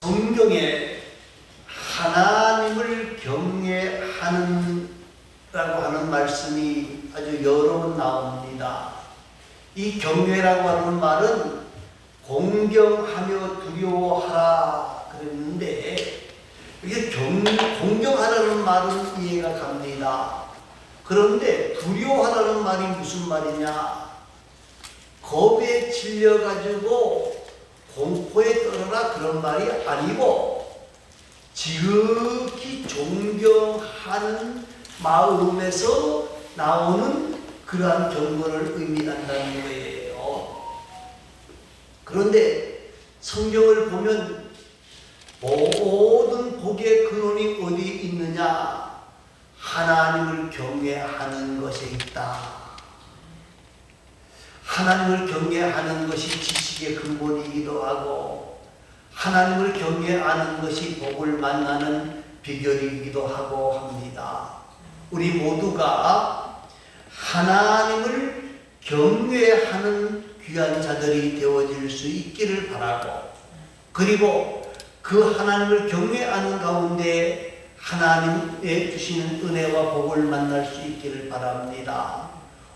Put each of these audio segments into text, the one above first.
성경에 하나님을 경외하는 라고 하는 말씀이 아주 여러 번 나옵니다. 이 경외라고 하는 말은 공경하며 두려워하라 그랬는데, 이게 공경하라는 말은 이해가 갑니다. 그런데 두려워하라는 말이 무슨 말이냐? 겁에 질려가지고 공포에 떨어라 그런 말이 아니고, 지극히 존경하는 마음에서 나오는 그러한 경건을 의미한다는 거예요. 그런데 성경을 보면 모든 복의 근원이 어디에 있느냐? 하나님을 경외하는 것에 있다. 하나님을 경외하는 것이 지식의 근본이기도 하고, 하나님을 경외하는 것이 복을 만나는 비결이기도 하고 합니다. 우리 모두가 하나님을 경외하는 귀한 자들이 되어질 수 있기를 바라고, 그리고 그 하나님을 경외하는 가운데 하나님의 주시는 은혜와 복을 만날 수 있기를 바랍니다.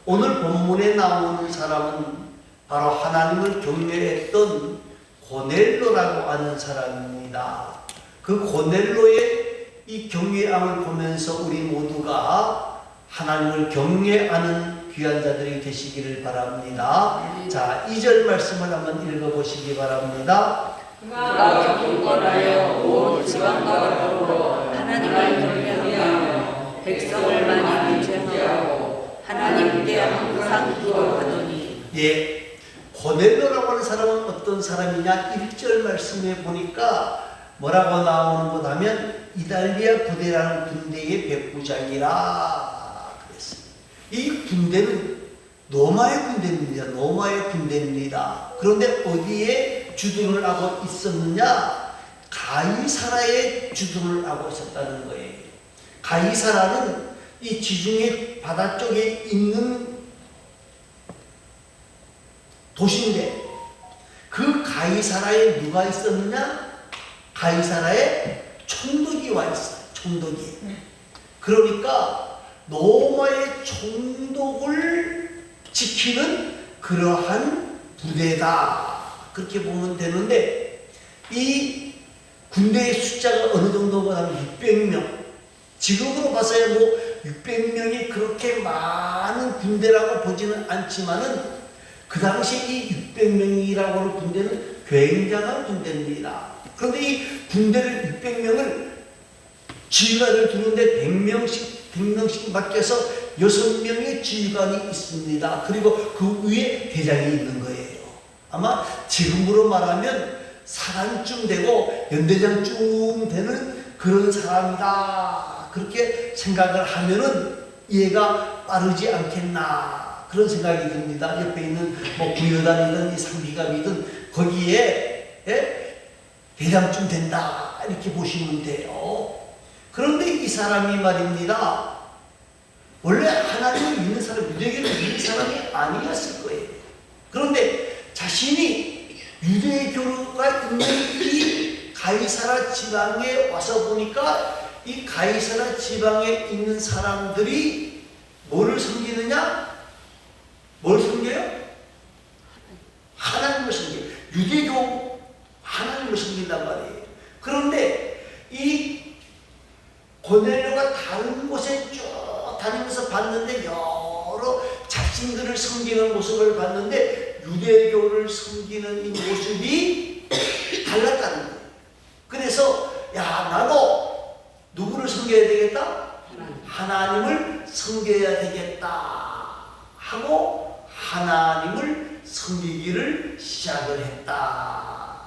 오늘 본문에 나오는 사람은 바로 하나님을 경외했던 고넬로라고 하는 사람입니다. 그 고넬로의 이 경외함을 보면서 우리 모두가 하나님을 경외하는 귀한 자들이 되시기를 바랍니다. 자, 2절 말씀을 한번 읽어보시기 바랍니다. 그가 경건하여 온 지방과 더불어 하나님을 경외하며 백성을 많이 구제하고 하나님께 항상 기도하더니. 예, 고넬로라고 하는 사람은 어떤 사람이냐? 1절 말씀에 보니까 뭐라고 나오는 것 하면 이달리아 부대라는 군대의 백부장이라 그랬습니다. 이 군대는 로마의 군대입니다. 로마의 군대입니다. 그런데 어디에 주둔을 하고 있었느냐? 가이사라에 주둔을 하고 있었다는 거예요. 가이사라는 이 지중해 바다 쪽에 있는 도시인데, 그 가이사라에 누가 있었느냐? 가이사라에 총독이 와 있어요. 총독이. 그러니까 로마의 총독을 지키는 그러한 부대다, 그렇게 보면 되는데, 이 군대의 숫자가 어느 정도가 하면 600명. 지금으로 봐서야 뭐 600명이 그렇게 많은 군대라고 보지는 않지만은, 그 당시 이 600명이라고 하는 군대는 굉장한 군대입니다. 그런데 이 군대를 600명을 지휘관을 두는데 100명씩 맡겨서 6명의 지휘관이 있습니다. 그리고 그 위에 대장이 있는 거예요. 아마 지금으로 말하면 사관쯤 되고 연대장쯤 되는 그런 사람이다, 그렇게 생각을 하면은 이해가 빠르지 않겠나, 그런 생각이 듭니다. 옆에 있는 뭐 구여단이든 상비감이든 거기에 대장쯤 된다, 이렇게 보시면 돼요. 그런데 이 사람이 말입니다, 원래 하나님을 믿는 사람, 유대교를 믿는 사람이 아니었을 거예요. 그런데 자신이 유대교가 있는 이 가이사라 지방에 와서 보니까, 이 가이사라 지방에 있는 사람들이 뭐를 섬기느냐? 뭘 섬겨요? 하나님을 섬겨요. 유대교 하나님을 섬긴단 말이에요. 그런데 이 고넬료가 다른 곳에 쭉 다니면서 봤는데, 여러 자신들을 섬기는 모습을 봤는데 유대교를 섬기는 이 모습이 달랐다는 거예요. 그래서 야, 나도 누구를 섬겨야 되겠다? 하나님을 섬겨야 되겠다 하고 하나님을 섬기기를 시작을 했다.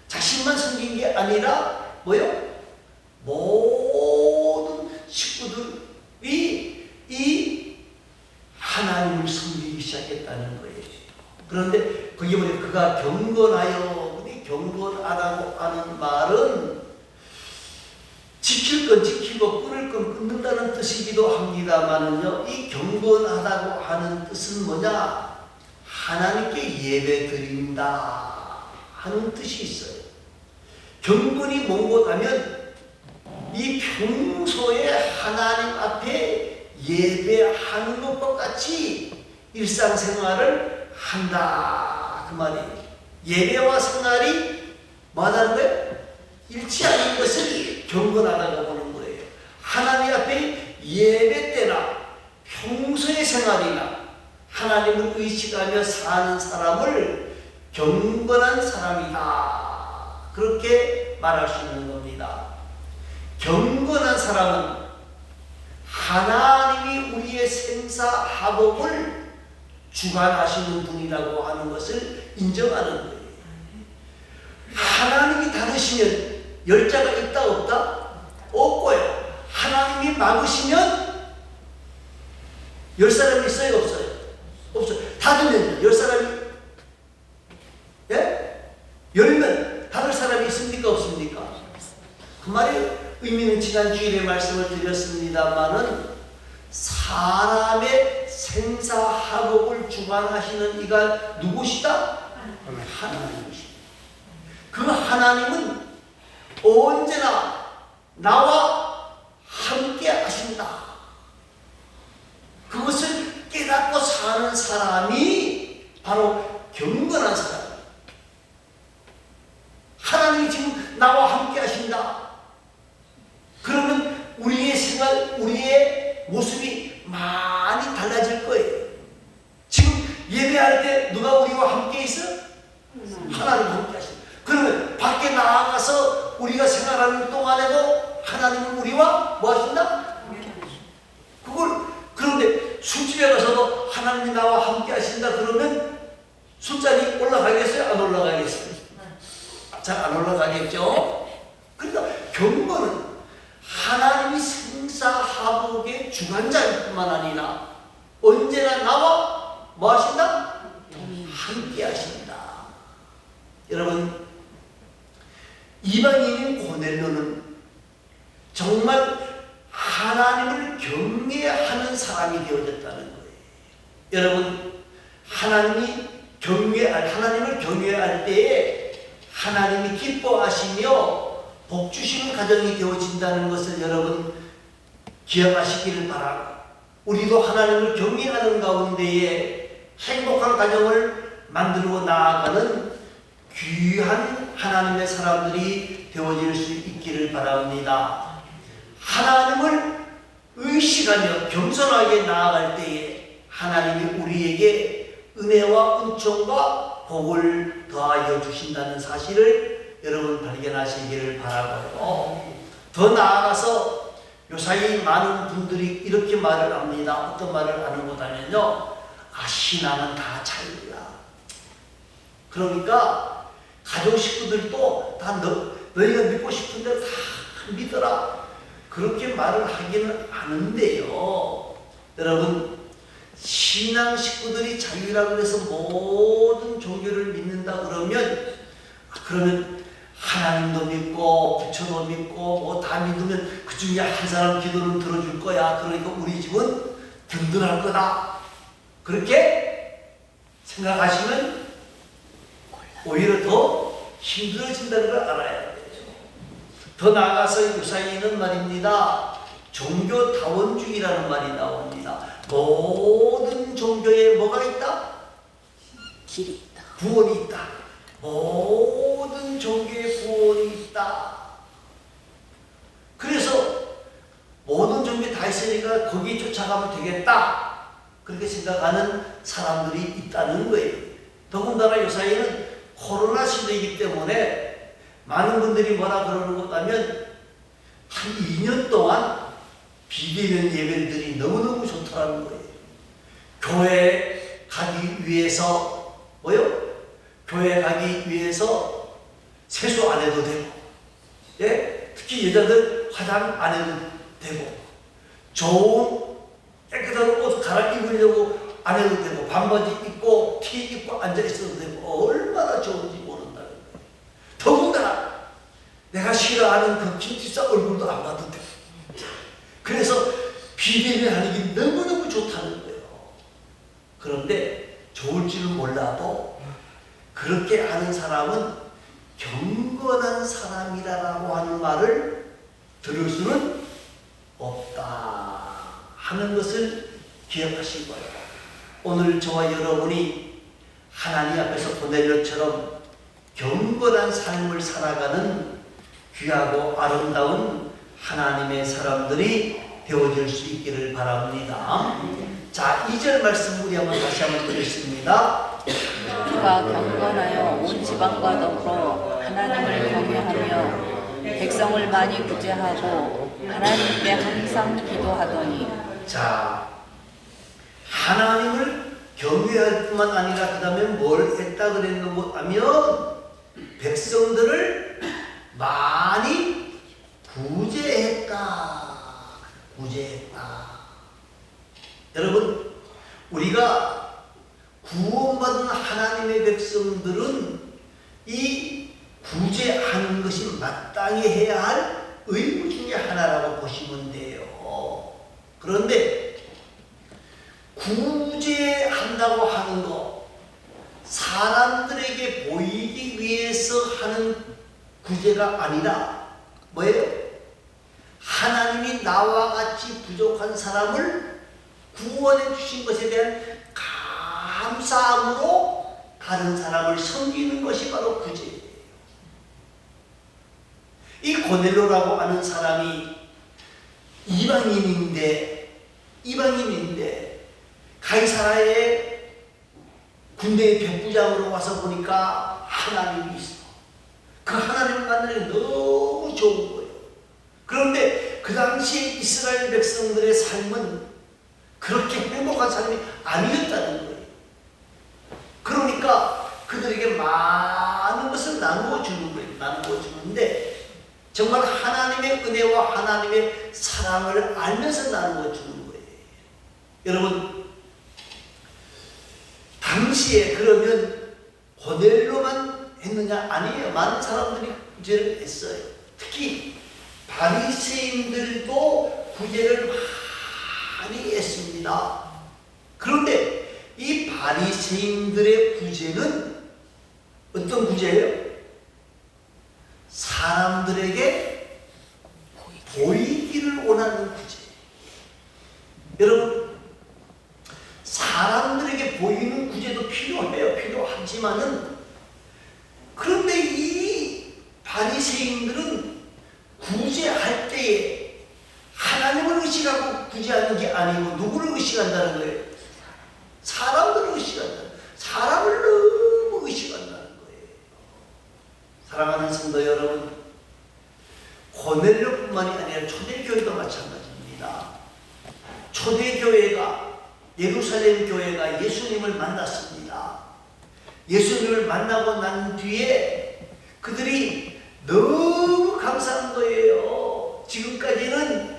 자신만 섬긴 게 아니라 뭐요? 모든 식구들이 이 하나님을 섬기기 시작했다는 거예요. 그런데 거기 보니 그가 경건하여, 경건하다고 하는 말은 지킬 건 지키고 끊을 건 끊는다는 뜻이기도 합니다만은요, 이 경건하다고 하는 뜻은 뭐냐? 하나님께 예배 드린다 하는 뜻이 있어요. 경건이 뭔가 하면 이 평소에 하나님 앞에 예배하는 것과 같이 일상생활을 한다 그 말이에요. 예배와 생활이 뭐하다는 거예요? 일치하는 것을 경건하다고 보는 거예요. 하나님 앞에 예배 때나 평소의 생활이나 하나님을 의식하며 사는 사람을 경건한 사람이다 그렇게 말할 수 있는 겁니다. 경건한 사람은 하나님이 우리의 생사화복을 주관하시는 분이라고 하는 것을 인정하는 거예요. 하나님이 다르시면 열자가 있다 없다? 없고요. 하나님이 막으시면 열 사람이 있어요 없어요? 없어요. 닫으면 열 사람이 예? 열면 닫을 사람이 있습니까 없습니까? 그 말이 의미는 지난 주일에 말씀을 드렸습니다만은 사람의 생사화복을 주관하시는 이가 누구시다? 하나님이시다. 그 하나님은 언제나 나와 함께 하신다. 그것을 깨닫고 사는 사람이 바로 경건한 사람이에요. 하나님이 지금 나와 함께 하신다. 그러면 우리의 생활, 우리의 모습이 많이 달라질 거예요. 지금 예배할 때 누가 우리와 함께 있어? 하나님과 함께 하신다. 그러면 밖에 나아가서 우리가 생활하는 동안에도 하나님은 우리와 뭐 하신다? 그런데 술집에 가서도 하나님이 나와 함께 하신다 그러면 술잔이 올라가겠어요? 안 올라가겠어요? 잘 안 올라가겠죠? 그러니까 경건은 하나님이 생사화복의 주관자일 뿐만 아니라 언제나 나와 뭐 하신다? 함께 하신다. 여러분, 이방인인 고넬료는 정말 하나님을 경외하는 사람이 되어졌다는 거예요. 여러분, 하나님을 경외할 때에 하나님이 기뻐하시며 복 주시는 가정이 되어진다는 것을 여러분 기억하시기를 바라고, 우리도 하나님을 경외하는 가운데에 행복한 가정을 만들고 나아가는 귀한 하나님의 사람들이 되어질 수 있기를 바랍니다. 하나님을 의식하며 겸손하게 나아갈 때에 하나님이 우리에게 은혜와 은총과 복을 더하여 주신다는 사실을 여러분 발견하시기를 바라고요. 더 나아가서 요사이 많은 분들이 이렇게 말을 합니다. 어떤 말을 하는 거냐면요, 신앙은 다 자유야. 그러니까 가족 식구들도 다 너희가 믿고 싶은 대로 다 믿어라. 그렇게 말을 하기는 않은데요. 여러분, 신앙 식구들이 자유라고 해서 모든 종교를 믿는다 그러면 하나님도 믿고 부처도 믿고 뭐 다 믿으면 그 중에 한 사람 기도는 들어줄 거야. 그러니까 우리 집은 든든할 거다. 그렇게 생각하시면 오히려 더 힘들어진다는 걸 알아야 돼요. 더 나아가서 유사이는 말입니다. 종교다원주의라는 말이 나옵니다. 모든 종교에 뭐가 있다? 길이 있다. 구원이 있다. 모든 종교에 구원이 있다. 그래서 모든 종교에 다 있으니까 거기에 쫓아가면 되겠다. 그렇게 생각하는 사람들이 있다는 거예요. 더군다나 요사이는 코로나 시대이기 때문에 많은 분들이 뭐라 그러는 것 같으면 한 2년 동안 비대면 예배들이 너무너무 좋다는 거예요. 교회 가기 위해서 교회 가기 위해서 세수 안 해도 되고, 예? 특히 여자들 화장 안 해도 되고, 좋은 깨끗한 옷 갈아입으려고 안 해도 되고, 반바지 입고 티 입고 앉아 있어도 되고, 얼마나 좋은지 모른다는 거예요. 더군다나 내가 싫어하는 그 김치사 얼굴도 안 봐도 돼. 그래서 비대면 하는 게 너무너무 좋다는 거예요. 그런데 좋을지는 몰라도 그렇게 하는 사람은 경건한 사람이라고 하는 말을 들을 수는 없다 하는 것을 기억하시기 바랍니다. 오늘 저와 여러분이 하나님 앞에서 고넬료처럼 경건한 삶을 살아가는 귀하고 아름다운 하나님의 사람들이 되어질 수 있기를 바랍니다. 자, 2절 말씀 우리 한번 다시 한번 드리겠습니다. 그가 경건하여 온 지방과 더불어 하나님을 경외하며 백성을 많이 구제하고 하나님께 항상 기도하더니. 자, 하나님을 경외할 뿐만 아니라 그 다음에 뭘 했다 그랬는가 하면 백성들을 많이 구제했다. 여러분, 우리가 구원받은 하나님의 백성들은 이 구제하는 것이 마땅히 해야 할 의무 중에 하나라고 보시면 돼요. 그런데 구제한다고 하는 것, 사람들에게 보이기 위해서 하는 구제가 아니라 뭐예요? 하나님이 나와 같이 부족한 사람을 구원해 주신 것에 대한 감사함으로 다른 사람을 섬기는 것이 바로 구제예요. 이 고넬료라고 하는 사람이 이방인인데 가이사라의 군대의 백부장으로 와서 보니까 하나님이 있어. 그 하나님을 만나는 게 너무 좋은 거예요. 그런데 그 당시 이스라엘 백성들의 삶은 그렇게 행복한 삶이 아니었다는 거예요. 그러니까 그들에게 많은 것을 나누어 주는 거예요. 나누어 주는데 정말 하나님의 은혜와 하나님의 사랑을 알면서 나누어 주는 거예요. 여러분, 당시에 그러면 고넬료만 했느냐? 아니에요. 많은 사람들이 구제를 했어요. 특히 바리새인들도 구제를 많이 했습니다. 그런데 이 바리새인들의 구제는 어떤 구제예요? 사람들에게 보이기를 원하는 구제. 여러분, 사람들에게 보이는 구제도 필요해요. 필요하지만은, 그런데 이 바리새인들은 구제할 때에 하나님을 의식하고 구제하는 게 아니고 누구를 의식한다는 거예요? 사람들을 의식한다. 사람을 너무 의식한다는 거예요. 사랑하는 성도 여러분, 고넬료뿐만이 아니라 초대교회도 마찬가지입니다. 초대교회가, 예루살렘 교회가 예수님을 만났습니다. 예수님을 만나고 난 뒤에 그들이 너무 감사한 거예요. 지금까지는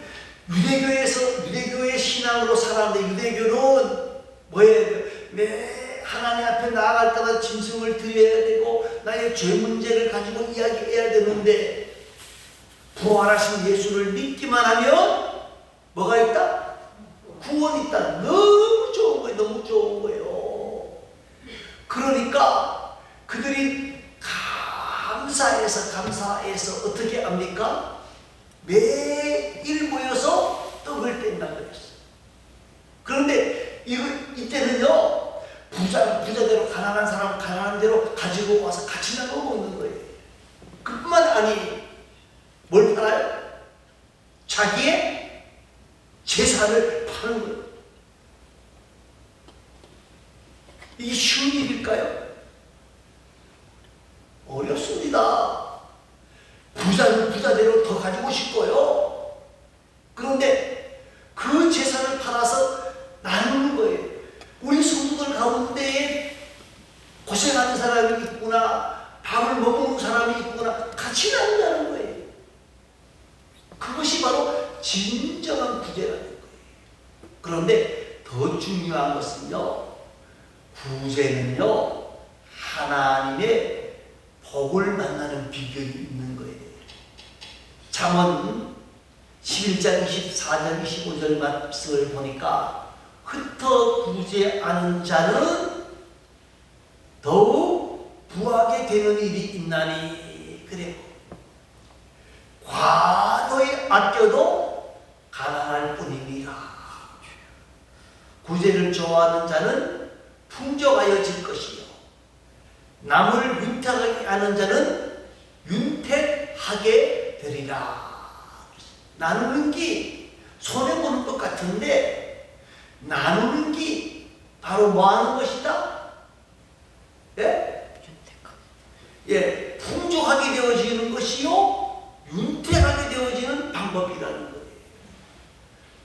유대교의 신앙으로 살았는데, 유대교는 뭐예요? 매 하나님 앞에 나아갈 때마다 짐승을 드려야 되고 나의 죄 문제를 가지고 이야기해야 되는데, 부활하신 예수를 믿기만 하면 뭐가 있다? 구원이 있다. 너무 좋은 거예요. 너무 좋은 거예요. 그러니까 그들이 감사해서 어떻게 합니까? 매일 모여서 떡을 뗀다 그랬어요. 그런데 이때는요, 부자대로, 가난한 사람 가난한 대로 가지고 와서 같이 나눠 먹는 거예요. 그뿐만 아니, 뭘 팔아요? 자기의 재산을 파는 거예요. 이게 쉬운 일일까요? 어렵습니다. 부자는 부자대로 더 가지고 싶고요. 그런데 그 재산을 팔아서 나누는 거예요. 우리 성도들 가운데에 고생하는 사람이 있구나, 밥을 먹는 사람이 있구나, 같이 나눈다는 거예요. 그것이 바로 진정한 구제라는 거예요. 그런데 더 중요한 것은요, 구제는요, 하나님의 복을 만나는 비결이 있는 거예요. 잠언 11장 24절 25절 말씀을 보니까, 흩어 구제하는 자는 더욱 부하게 되는 일이 있나니 그리고 과도히 아껴도 가난할 뿐이니라. 구제를 좋아하는 자는 풍족하여질 것이요 남을 윤택하게 하는 자는 윤택하게 되리라. 나누는 게 손해보는 것 같은데 나누는 게 바로 뭐 하는 것이다? 예? 예, 풍족하게 되어지는 것이요 윤택하게 되어지는 방법이라는 거예요.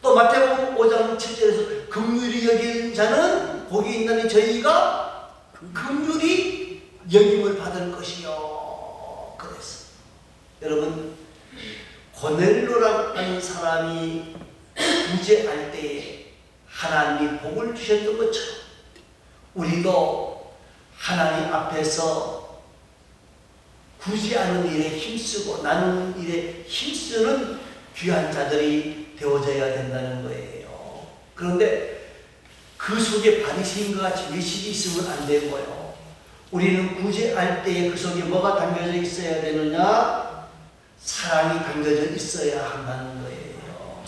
또 마태복음 5장 7절에서 긍휼히 여기는 자는 복이 있나니 저희가 긍휼히 여김을 받을 것이요 그랬어. 여러분 고넬료라고 하는 사람이 구제할 때에 하나님이 복을 주셨던 것처럼 우리도 하나님 앞에서 구제하는 일에 힘쓰고 나누는 일에 힘쓰는 귀한 자들이 되어져야 된다는 거예요. 그런데 그 속에 바리새인과 같이 외식이 있으면 안 되고요. 우리는 구제할 때에 그 속에 뭐가 담겨져 있어야 되느냐? 사랑이 담겨져 있어야 한다는 거예요.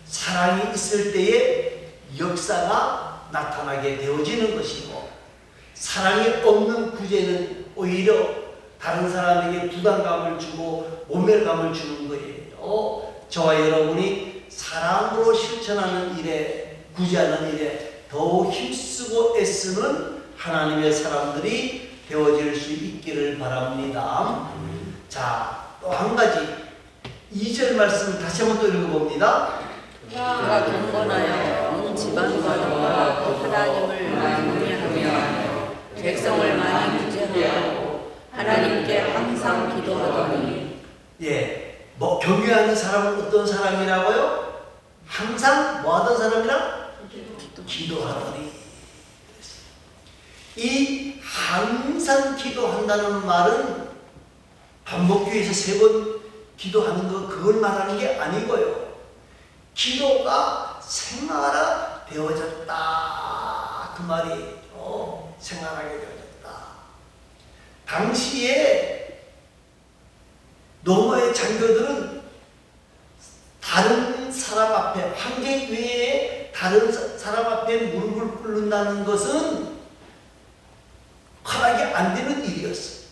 사랑이 있을 때에 역사가 나타나게 되어지는 것이고 사랑이 없는 구제는 오히려 다른 사람에게 부담감을 주고 모멸감을 주는 거예요. 저와 여러분이 사랑으로 실천하는 일에 구제하는 일에 더욱 힘쓰고 애쓰는 하나님의 사람들이 되어질 수 있기를 바랍니다. 자, 또 한 가지 2절 말씀을 다시 한번 또 읽어봅니다. 그가 경건하여 온 집안과 더불어 하나님을 경외하며 백성을 많이 구제하고 하나님께 항상 기도하더니 예, 뭐 경외하는 사람은 어떤 사람이라고요? 항상 뭐 하던 사람이라? 기도하더니. 이 항상 기도한다는 말은 반복교에서 3번 기도하는 거 그걸 말하는 게 아니고요. 기도가 생활화 되어졌다 그 말이에요. 생활하게 되어졌다. 당시에 로마의 장교들은 다른 사람 앞에 황제 외에 다른 사람 앞에 무릎을 꿇는다는 것은 허락이 안 되는 일이었어요.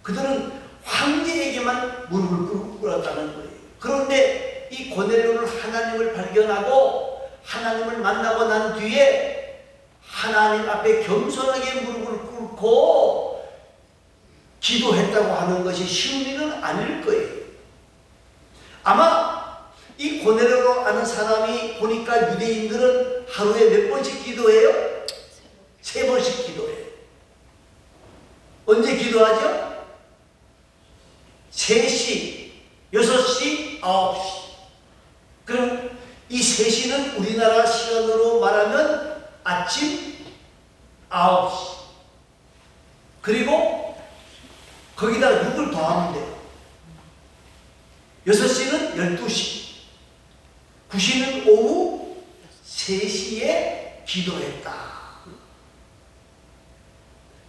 그들은 황제에게만 무릎을 꿇었다는 거예요. 그런데 이 고넬료는 하나님을 발견하고 하나님을 만나고 난 뒤에 하나님 앞에 겸손하게 무릎을 꿇고 기도했다고 하는 것이 쉬운 일은 아닐 거예요. 아마 이 고넬료로 아는 사람이 보니까 유대인들은 하루에 몇 번씩 기도해요? 3번씩 기도해요. 언제 기도하죠? 3시, 6시, 9시. 그럼 이 3시는 우리나라 시간으로 말하면 아침 9시. 그리고 거기다 6을 더하면 돼요. 6시는 12시. 9시는 오후 3시에 기도했다.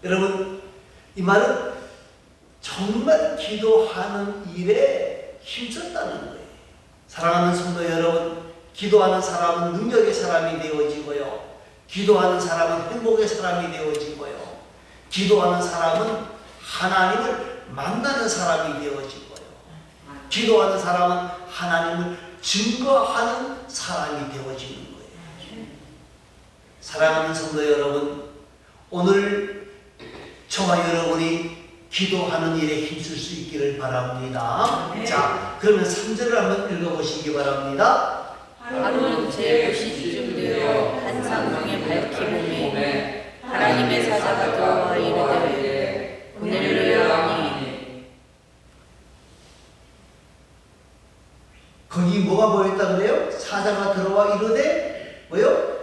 여러분, 이 말은 정말 기도하는 일에 힘썼다는 거예요. 사랑하는 성도 여러분, 기도하는 사람은 능력의 사람이 되어지고요. 기도하는 사람은 행복의 사람이 되어지고요. 기도하는 사람은 하나님을 만나는 사람이 되어지고요. 기도하는 사람은 하나님을 증거하는 사람이 되어지는 거예요. 사랑하는 성도 여러분, 오늘 저와 여러분이 기도하는 일에 힘쓸 수 있기를 바랍니다. 네. 자, 그러면 3절을 한번 읽어보시기 바랍니다. 하루는 제 9시쯤 되어 한 상동에 밝히 보매 하나님의 사자가 들어와 이르되 고넬료야 하니. 거기 뭐가 보였다 그래요? 사자가 들어와 이르되 뭐요?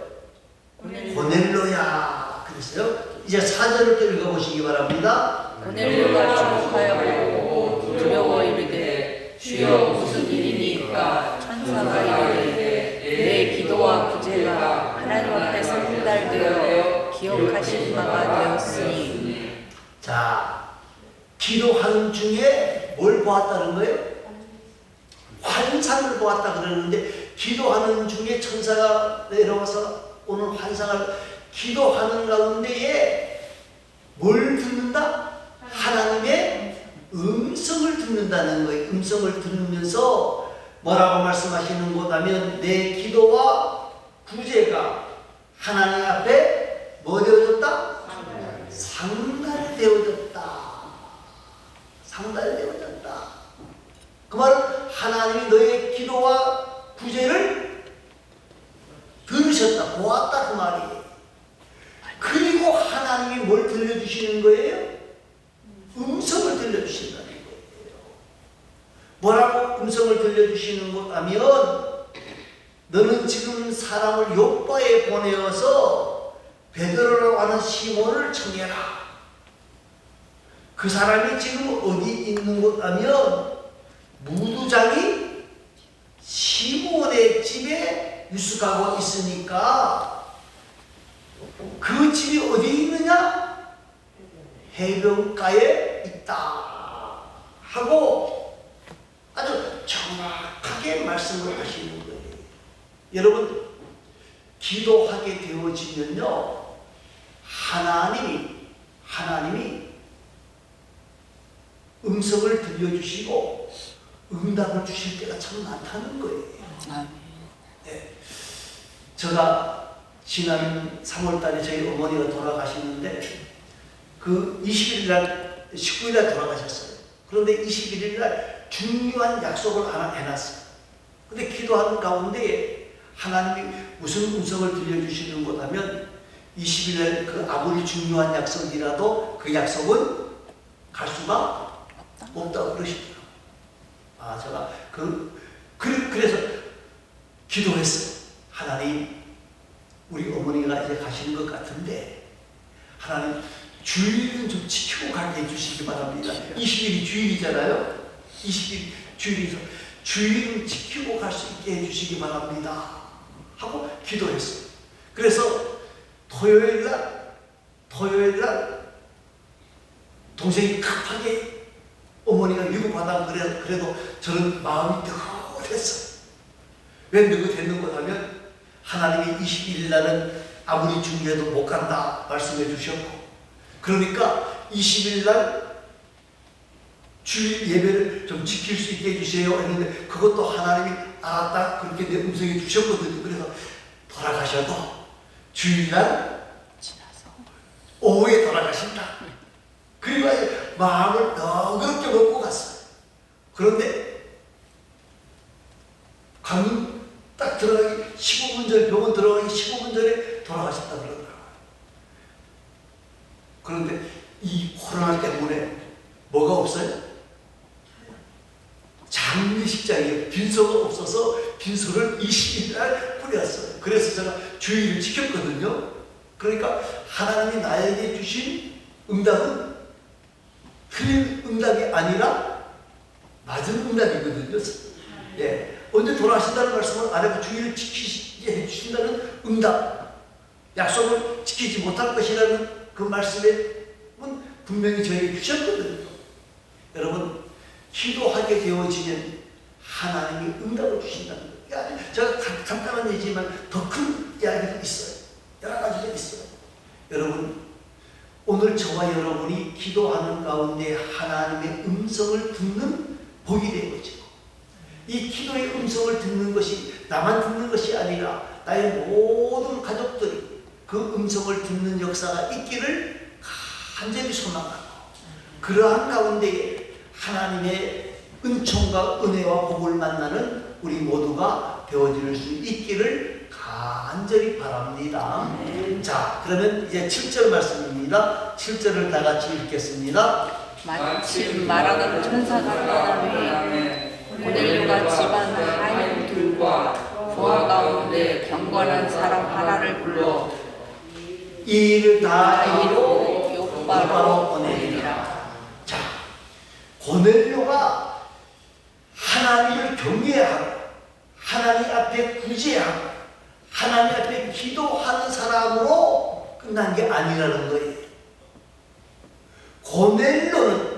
고넬료야 그랬어요. 이제 4절을 또 읽어보시기 바랍니다. 고넬료가 주목하여 보고 두려워 이르되 주여 무슨 일이니까. 천사가 이르되 내 기도와 구제가 하나님 앞에서 전달되어 기억하신 바가 되었으니. 자, 기도하는 중에 보았다는 거예요? 환상을 보았다 그러는데, 기도하는 중에 천사가 내려와서 오늘 환상을 기도하는 가운데에 뭘 듣는다? 하나님의 음성을 듣는다는 거예요. 음성을 들으면서 뭐라고 말씀하시는 거냐면, 내 기도와 구제가 하나님 앞에 뭐 되어졌다? 상달되어졌다. 상달되어졌다. 그 말은 하나님이 너의 기도와 구제를 들으셨다, 보았다 그 말이에요. 그리고 하나님이 뭘 들려주시는 거예요? 음성을 들려주신다는 거예요. 뭐라고 음성을 들려주시는 거라면, 너는 지금 사람을 요바에 보내어서 베드로라고 하는 시몬을 청해라. 그 사람이 지금 어디 있는 거라면 무두장이 시몬의 집에 유숙하고 있으니까, 그 집이 어디 있느냐? 해변가에 있다 하고 아주 정확하게 말씀을 하시는 거예요. 여러분, 기도하게 되어지면요, 하나님이 음성을 들려주시고 응답을 주실 때가 참 많다는 거예요. 네. 제가 지난 3월달에 저희 어머니가 돌아가시는데, 그 20일 날, 19일 날 돌아가셨어요. 그런데 21일 날 중요한 약속을 하나 해놨어요. 근데 기도하는 가운데 하나님이 무슨 음성을 들려주시는 것 하면, 20일 날 그 아무리 중요한 약속이라도 그 약속은 갈 수가 없다고 그러시더라고요. 아, 제가 그래서 기도했어요. 하나님, 우리 어머니가 이제 가시는 것 같은데, 하나님, 주일은 좀 지키고 가게 해주시기 바랍니다. 20일이 주일이잖아요. 20일 주일이죠. 주일은 지키고 갈 수 있게 해주시기 바랍니다 하고 기도했어요. 그래서 토요일 날 동생이 급하게 어머니가 위급하다 그래도 저는 마음이 느긋했어요. 왜 느긋했는 거냐면, 하나님이 21일 날은 아무리 중요해도 못 간다 말씀해 주셨고, 그러니까 20일 날 주일 예배를 좀 지킬 수 있게 해주세요 했는데, 그것도 하나님이 알았다 그렇게 내 음성해 주셨거든요. 그래서 돌아가셔도 주일날 오후에 돌아가신다. 그리고 마음을 너그럽게 먹고 갔어요. 그런데 강 딱 들어가기 15분 전에, 병원 들어가기 15분 전에 돌아가셨다 그러더라고요. 그런데 이 코로나 때문에 뭐가 없어요? 장례식장이에요. 빈소가 없어서 빈소를 20일 날 꾸렸어요. 그래서 제가 주의를 지켰거든요. 그러니까 하나님이 나에게 주신 응답은 틀린 응답이 아니라 맞은 응답이거든요. 예. 언제 돌아가신다는 말씀을 안 하고 주의를 지키게 해주신다는 응답, 약속을 지키지 못할 것이라는 그 말씀은 분명히 저에게 주셨거든요. 여러분, 기도하게 되어지면 하나님이 응답을 주신다는 거예요. 제가 간단한 얘기지만 더 큰 이야기도 있어요. 여러 가지가 있어요. 여러분, 오늘 저와 여러분이 기도하는 가운데 하나님의 음성을 듣는 복이 되어지고, 이 기도의 음성을 듣는 것이 나만 듣는 것이 아니라 나의 모든 가족들이 그 음성을 듣는 역사가 있기를 간절히 소망하고, 그러한 가운데에 하나님의 은총과 은혜와 복을 만나는 우리 모두가 되어질 수 있기를 간절히 바랍니다. 자, 그러면 이제 7절 말씀입니다. 7절을 다 같이 읽겠습니다. 마침 말하는 천사가 떠나매 고넬료가 집안 하인들과 부하 가운데 경건한 사람 하나를 불러 이 일을 다 이루고 요바로 보내니라. 자, 고넬료가 하나님을 경외하고 하나님 앞에 구제하고 하나님 앞에 기도하는 사람으로 끝난 게 아니라는 거예요. 고넬료는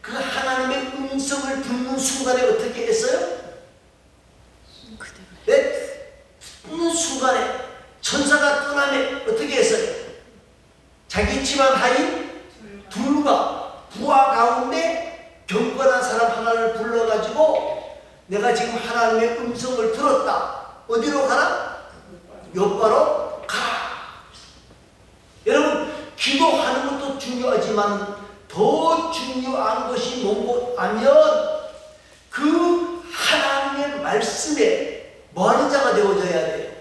그 하나님의 음성을 듣는 순간에 어떻게 했어요? 네? 듣는 순간에 천사가 떠나면 어떻게 했어요? 자기 집안 하인 둘과 부하 가운데 경건한 사람 하나를 불러가지고 내가 지금 하나님의 음성을 들었다. 어디로 가라? 요바로 가라. 여러분, 기도하는 것도 중요하지만 더 중요한 것이 뭔고 하면 그 하나님의 말씀에 뭐하는 자가 되어져야 돼요?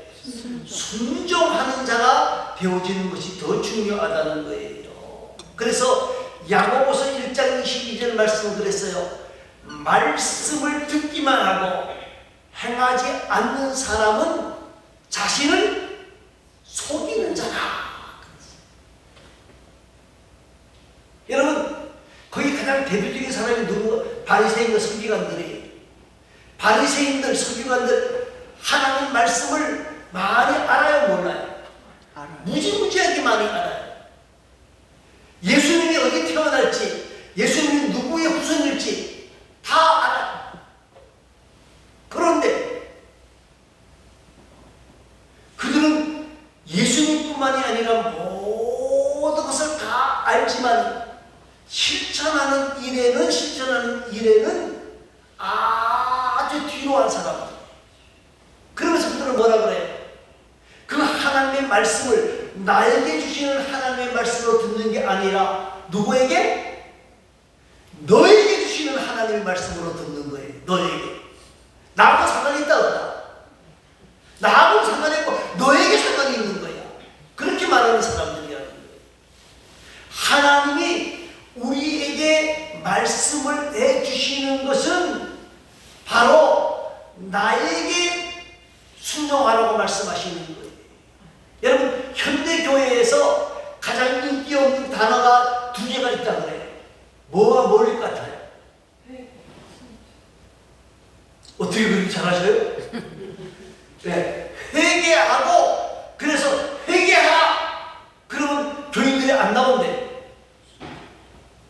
순종하는 자가 되어지는 것이 더 중요하다는 거예요. 그래서 야고보서 1장 22절 말씀을 그랬어요. 말씀을 듣기만 하고 행하지 않는 사람은 자신을 속이는 자다. 여러분, 거기 가장 대표적인 사람이 누구? 바리새인과 서기관들이에요. 바리새인들, 서기관들 하나님 말씀을 많이 알아요, 몰라요? 무지무지하게 많이 알아요. 예수님이 어디 태어날지, 예수님이 누구의 후손일지 다 알아요. 그런데 그들은 예수님뿐만이 아니라 모든 것을 다 알지만 실천하는 일에는 아주 뒤로 한 사람. 그러면서 그들은 뭐라 그래요? 그 하나님의 말씀을 나에게 주시는 하나님의 말씀으로 듣는 게 아니라 누구에게? 너에게 주시는 하나님의 말씀으로 듣는 거예요. 너에게. 나하고 상관이 있다 없다? 나하고 상관이 있고 너에게 상관이 있는 거야. 그렇게 말하는 사람들이야. 하나님이 우리에게 말씀을 내주시는 것은 바로 나에게 순종하라고 말씀하시는 거예요. 여러분, 현대교회에서 가장 인기 없는 단어가 두 개가 있다 그래요. 뭐와 뭘 같아요? 어떻게 그렇게 잘하셔요? 네, 회개하고, 그래서 회개하라! 그러면 교인들이 안 나온대.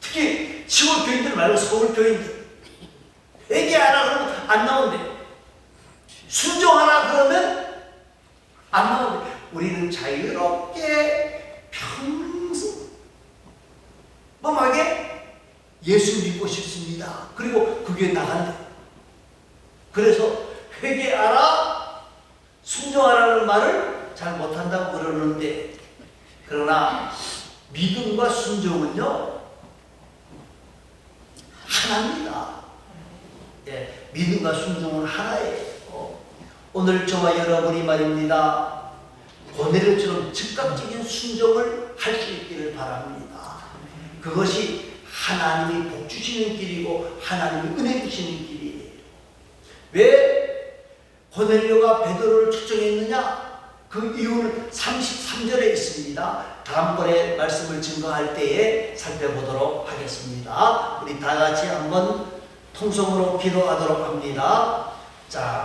특히 시골 교인들 말고 서울 교인들. 회개하라 그러면 안 나온대. 순종하라 그러면 안 나온대. 우리는 자유롭게 평범하게 예수 믿고 싶습니다. 그리고 그게 나간대. 그래서 회개하라, 순종하라는 말을 잘 못한다고 그러는데, 그러나 믿음과 순종은요 하나입니다. 예, 믿음과 순종은 하나예요. 오늘 저와 여러분이 말입니다. 고넬료처럼 즉각적인 순종을 할 수 있기를 바랍니다. 그것이 하나님이 복 주시는 길이고 하나님이 은혜 주시는 길이에요. 왜 고넬료가 베드로를 초청했느냐? 그 이유는 33절에 있습니다. 다음번에 말씀을 증거할 때에 살펴보도록 하겠습니다. 우리 다 같이 한번 통성으로 기도하도록 합니다. 자.